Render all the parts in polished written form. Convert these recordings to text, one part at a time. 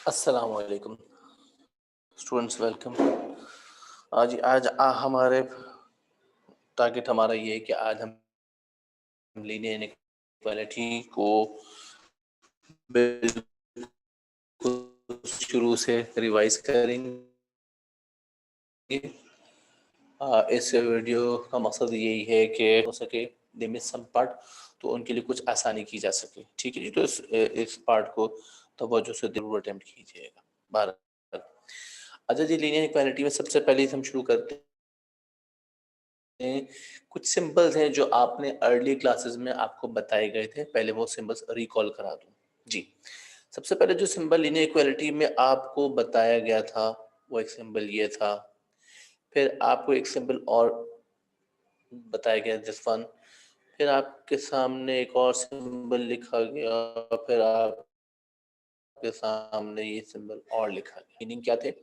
अस्सलाम वालेकुम students, welcome. आज आज हमारे टारगेट हमारा ये है कि आज हम लीनियर इनइक्वालिटी को बिल्कुल शुरू से रिवाइज करेंगे। इस वीडियो का मकसद यही है कि हो सके दे मिस सम पार्ट, तो उनके लिए कुछ आसानी की जा सके। ठीक है जी, तो इस पार्ट को तवज्जो से जरूर अटेम्प्ट कीजिएगा। भारत अच्छा जी, लीनियर इक्वालिटी में सबसे पहले हम शुरू करते हैं। कुछ सिंबल्स हैं जो आपने अर्ली क्लासेस में आपको बताए गए थे, पहले वो सिंबल्स रिकॉल करा दूं जी। सबसे पहले जो सिंबल लीनियर इक्वालिटी में आपको बताया गया था वो एक सिंबल ये था। फिर आपको एक सिंबल और बताया गया, दिस वन। फिर आपके सामने एक और सिंबल लिखा गया, फिर आपके सामने ये सिंबल और लिखा गया। मीनिंग क्या थे?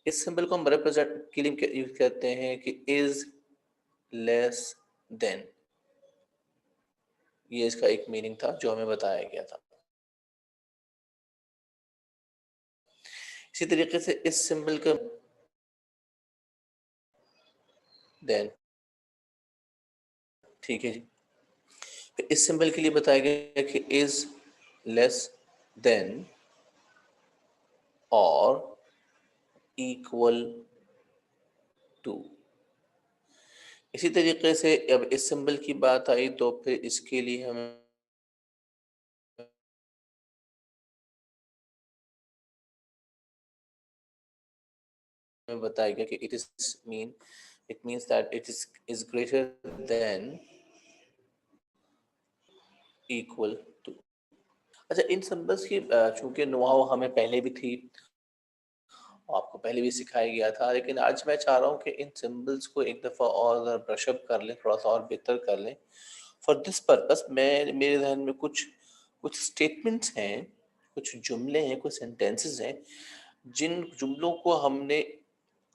इस सिंबल को हम रिप्रेजेंट के लिए यूज करते हैं कि इज लेस देन। ये इसका एक मीनिंग था जो हमें बताया गया था। इसी तरीके से इस सिंबल का देन, ठीक है जी। फिर इस सिंबल के लिए बताया गया कि इज लेस देन और इक्वल टू। इसी तरीके से अब इस सिंबल की बात आई तो फिर इसके लिए हमें बताया गया कि it means that it is greater than equal to. अच्छा, इन सिंबल्स की चूंकि नुआव हमें पहले भी थी, आपको पहले भी सिखाया गया था, लेकिन आज मैं चाह रहा हूँ कि इन सिंबल्स को एक दफ़ा और ब्रशअप कर लें, थोड़ा सा और बेहतर कर लें। फॉर दिस पर्पस मैं मेरे जहन में कुछ कुछ स्टेटमेंट्स हैं, कुछ जुमले हैं, कुछ सेंटेंसेस हैं, जिन जुमलों को हमने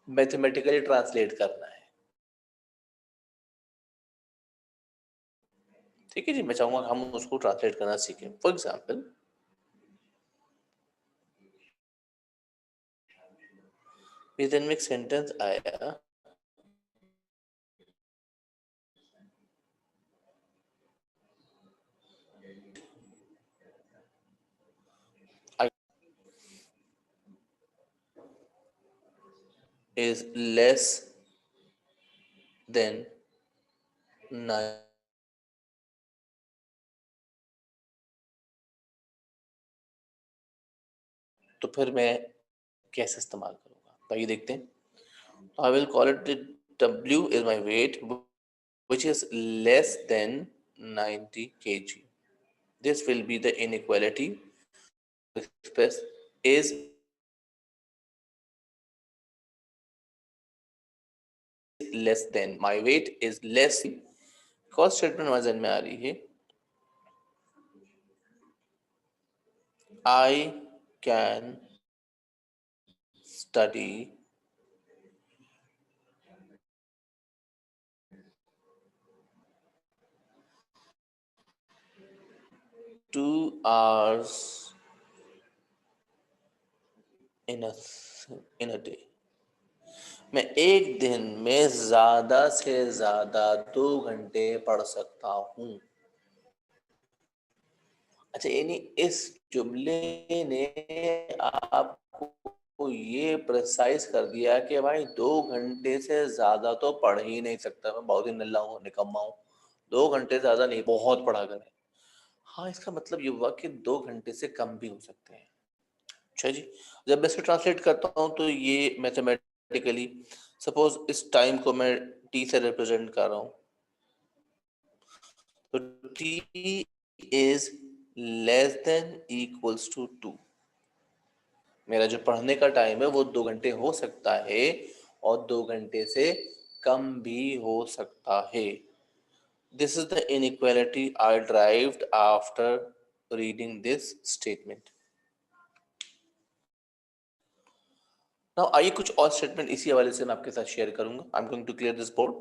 मैथमेटिकली ट्रांसलेट करना है। ठीक है जी, मैं चाहूँगा हम उसको ट्रांसलेट करना सीखें। फॉर एग्जाम्पल, मेरे जहन में एक सेंटेंस आया, is less than 9। तो फिर मैं कैसे इस्तेमाल करूँगा, तो ये देखते हैं। I will call it the W is my weight, which is less than 90 kg. This will be the inequality express is less than, my weight is less। cos statement वजन में आ रही है, I can study 2 hours in a day। मैं एक दिन में ज्यादा से ज्यादा 2 घंटे पढ़ सकता हूँ। अच्छा, यानी इस जुमले ने आपको ये प्रिसाइज कर दिया कि भाई 2 घंटे से ज्यादा तो पढ़ ही नहीं सकता, मैं बहुत ही नल्ला हूँ, निकम्मा हूँ। 2 घंटे ज्यादा नहीं, बहुत पढ़ा करें। हाँ, इसका मतलब ये हुआ कि 2 घंटे से कम भी हो सकते हैं। अच्छा जी, जब मैं इसे ट्रांसलेट करता हूँ तो ये मैथमेटिकली, सपोज इस टाइम को मैं टी से रिप्रेजेंट कर रहा हूँ, तो t is less than equals to 2। मेरा जो पढ़ने का टाइम है वो 2 घंटे हो सकता है और 2 घंटे से कम भी हो सकता है। This is the inequality I derived after reading this statement. Now आइए कुछ और स्टेटमेंट इसी हवाले से मैं आपके साथ शेयर करूंगा। I am going to clear this board.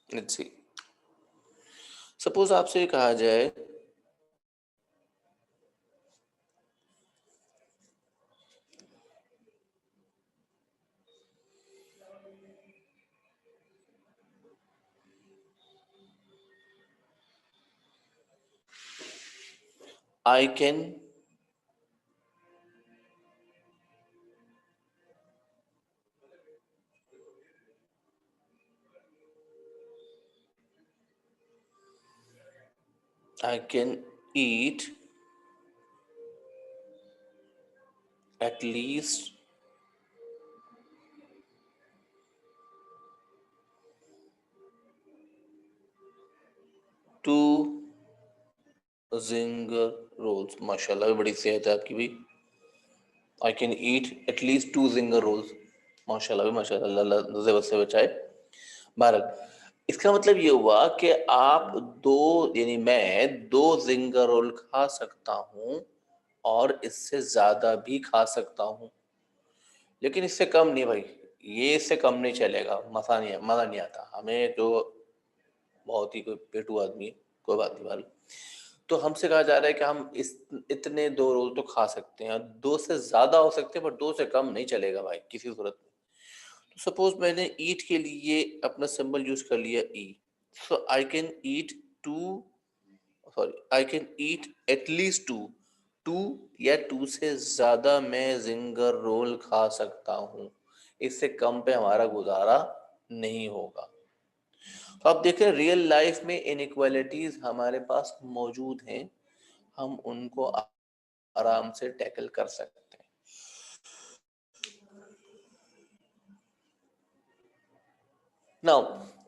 Let's see, suppose आपसे कहा जाए I can eat at least two zinger rolls. माशाल्लाह बड़ी सेहत है आपकी भी। I can eat at least two zinger rolls. माशाल्लाह भी माशाल्लाह, अल्लाह ज़ेबत से बचाए। बहरहाल इसका मतलब ये हुआ कि आप दो, यानी मैं दो जिंगर रोल खा सकता हूँ और इससे ज्यादा भी खा सकता हूँ, लेकिन इससे कम नहीं भाई। ये इससे कम नहीं चलेगा, मजा नहीं आता हमें। जो बहुत ही कोई पेटू आदमी है, कोई बात नहीं, मालूम। तो हमसे कहा जा रहा है कि हम इस इतने दो रोल तो खा सकते हैं, दो से ज्यादा हो सकते हैं पर दो से कम नहीं चलेगा भाई किसी सूरत में। तो सपोज मैंने ईट के लिए अपना सिंबल यूज कर लिया e, so I can eat two, sorry I can eat at least two, two या टू से ज्यादा मैं जिंगर रोल खा सकता हूँ, इससे कम पे हमारा गुजारा नहीं होगा। तो आप देखें रियल लाइफ में इनइक्वालिटीज हमारे पास मौजूद हैं, हम उनको आराम से टैकल कर सकते हैं। नाउ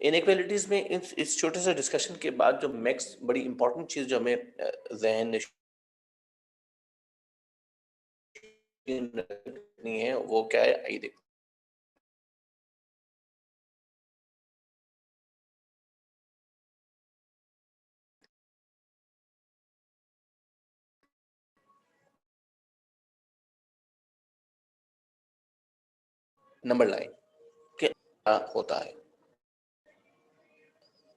इनइक्वालिटीज में इस छोटे से डिस्कशन के बाद जो नेक्स्ट बड़ी इंपॉर्टेंट चीज जो हमें जहन रखनी है वो क्या है, आइए देखो। नंबर लाइन क्या होता है,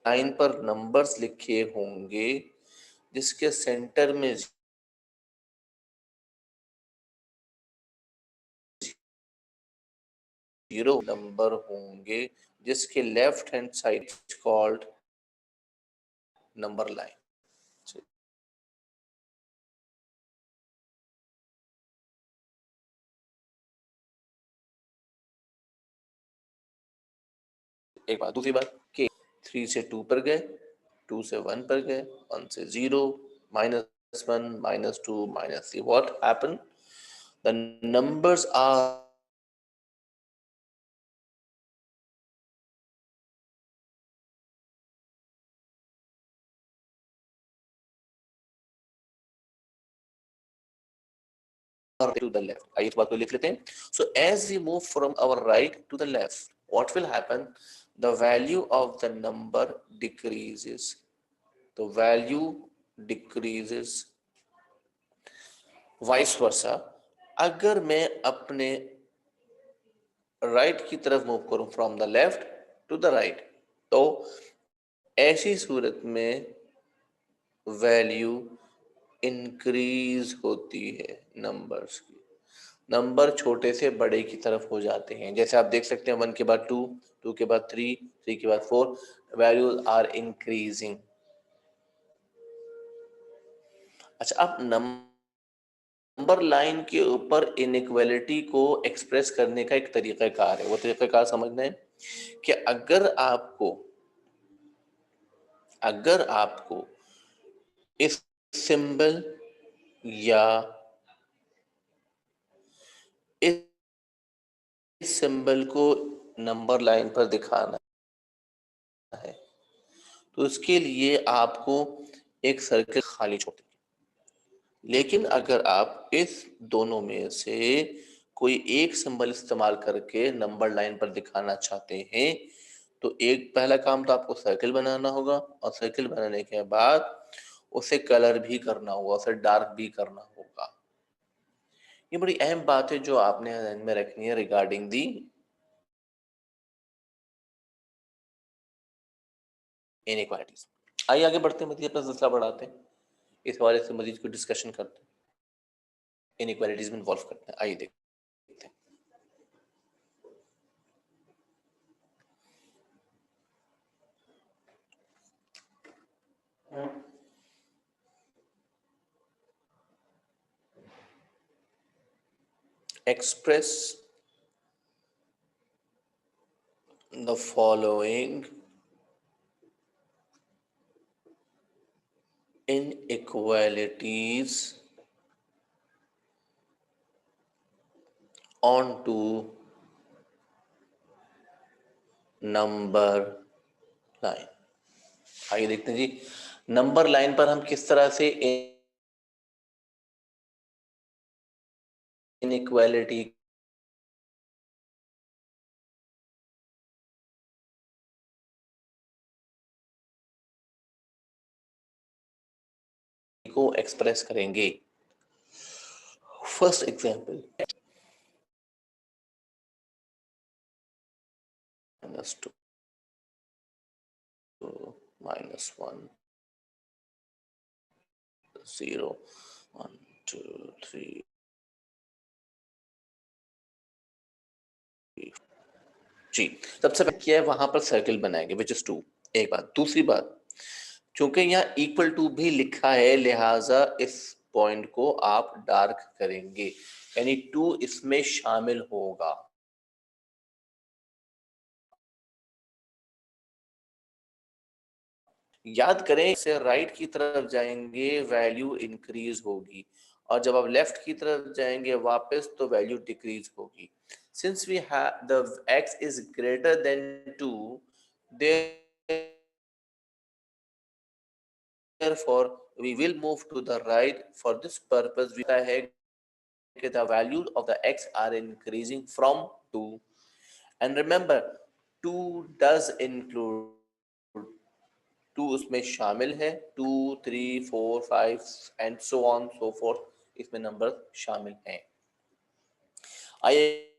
लाइन पर नंबर्स लिखे होंगे जिसके सेंटर में जीरो नंबर होंगे जिसके left hand side called number line. एक बात, दूसरी बात कि 3 से 2 पर गए, 2 से 1 पर गए, 1 से 0, -1, -2, -3, what happened, the numbers are to the left। आइए इस बात को लिख लेते हैं। So as we move from our right to the left, what will happen, the value of the number decreases, the value decreases, vice versa। अगर मैं अपने राइट की तरफ मूव करूं, from the left to the right, तो ऐसी सूरत में value increase होती है नंबर्स की, नंबर छोटे से बड़े की तरफ हो जाते हैं। जैसे आप देख सकते हैं 1 के बाद 2, 2 के बाद 3, 3 के बाद 4, वैल्यूज आर इंक्रीजिंग। अच्छा, अब नंबर लाइन के ऊपर इनइक्वालिटी को एक्सप्रेस करने का एक तरीकाकार है, वो तरीकाकार समझना है कि अगर आपको इस सिंबल या इस सिंबल को नंबर लाइन पर दिखाना है, तो इसके लिए आपको एक सर्कल खाली छोड़ेंगे। लेकिन अगर आप इस दोनों में से कोई एक सिंबल इस्तेमाल करके नंबर लाइन पर दिखाना चाहते हैं, तो एक पहला काम तो आपको सर्कल बनाना होगा, और सर्कल बनाने के बाद उसे कलर भी करना होगा, उसे डार्क भी करना होगा। ये बड़ी अहम बात है जो आपने ध्यान में रखनी है रिगार्डिंग दी इनइक्वालिटीज। आइए आगे बढ़ते हैं, मजीद अपना सिलसिला बढ़ाते हैं, इस हवाले से मजीद को डिस्कशन करते हैं, इनइक्वालिटीज में इन्वॉल्व करते हैं। आइए देखते हैं। Express the following inequalities onto number line. आइए देखते हैं जी, नंबर लाइन पर हम किस तरह से इनइक्वालिटी को एक्सप्रेस करेंगे। फर्स्ट एग्जांपल, -2 -1 0 1 2 3 जी। सबसे पहले किया है, वहां पर सर्कल बनाएंगे विच इज 2। एक बात। दूसरी बात, क्योंकि यहाँ इक्वल टू भी लिखा है, लिहाजा इस पॉइंट को आप डार्क करेंगे, यानी 2 इसमें शामिल होगा। याद करें, से राइट की तरफ जाएंगे वैल्यू इंक्रीज होगी, और जब आप लेफ्ट की तरफ जाएंगे वापस तो वैल्यू डिक्रीज होगी। Since we have the x is greater than 2, therefore we will move to the right. For this purpose we है कि the value of the x are increasing from 2, and remember 2 does include 2 उसमें शामिल है, 2 3 4 5 and so on so fourth इसमें number शामिल हैं। आइए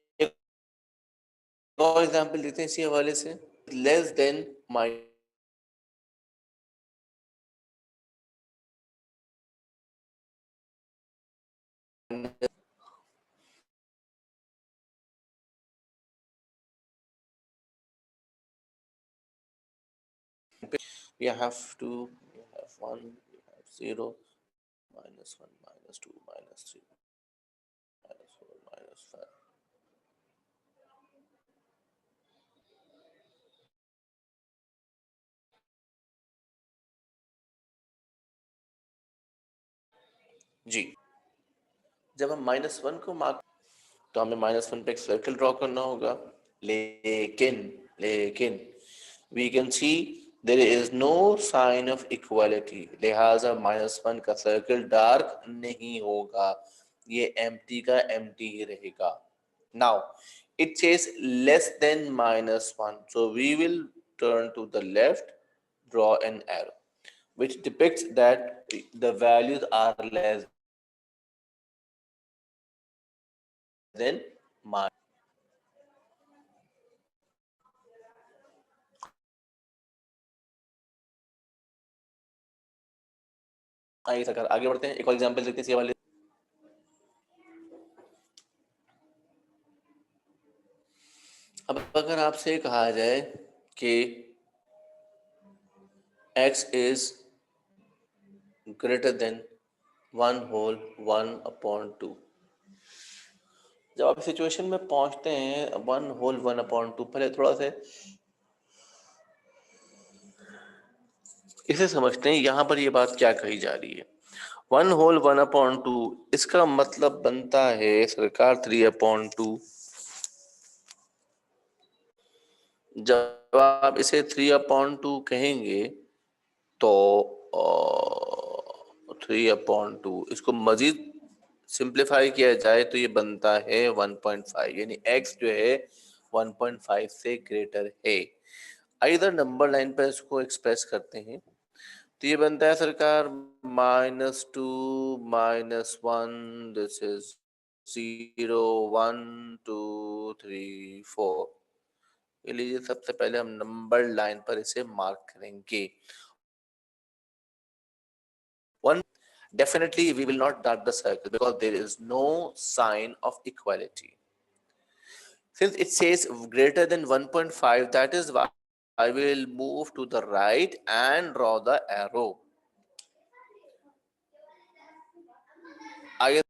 और एग्जांपल देते हैं इसी हवाले से। Less than minus we have 2, we have 1, we have 0, -1 -2 -3 -4 -5। जी, जब हम -1 को मार्क तो हमें -1 पे एक सर्कल ड्रॉ करना होगा, लेकिन लेकिन we can see there is no sign of equality, लिहाजा -1 का सर्कल डार्क नहीं होगा, ये एम्प्टी का एम्प्टी ही रहेगा। Now it says less than -1, so we will turn to the left, draw an arrow which depicts that the values are less than -। आइए सरकार आगे बढ़ते हैं, एक और एग्जांपल देखते हैं इसी वाले। अब अगर आपसे कहा जाए कि x is greater than 1 whole 1/2, जब आप सिचुएशन में पहुंचते हैं 1 whole 1/2, पहले थोड़ा सा इसे समझते हैं, यहां पर ये बात क्या कही जा रही है। 1 whole 1/2 इसका मतलब बनता है सरकार 3/2। जब आप इसे 3/2 कहेंगे तो 3/2 इसको मजीद सिंप्लीफाई किया जाए तो ये बनता है 1.5, यानी x जो है 1.5 से ग्रेटर है। इधर नंबर लाइन पर इसको एक्सप्रेस करते हैं तो ये बनता है सरकार -2 -1, दिस इज 0 1 2 3 4, ये लीजिए, सबसे पहले हम नंबर लाइन पर इसे मार्क करेंगे। One, definitely we will not dark the circle because there is no sign of equality. Since it says greater than 1.5, that is why I will move to the right and draw the arrow. Again,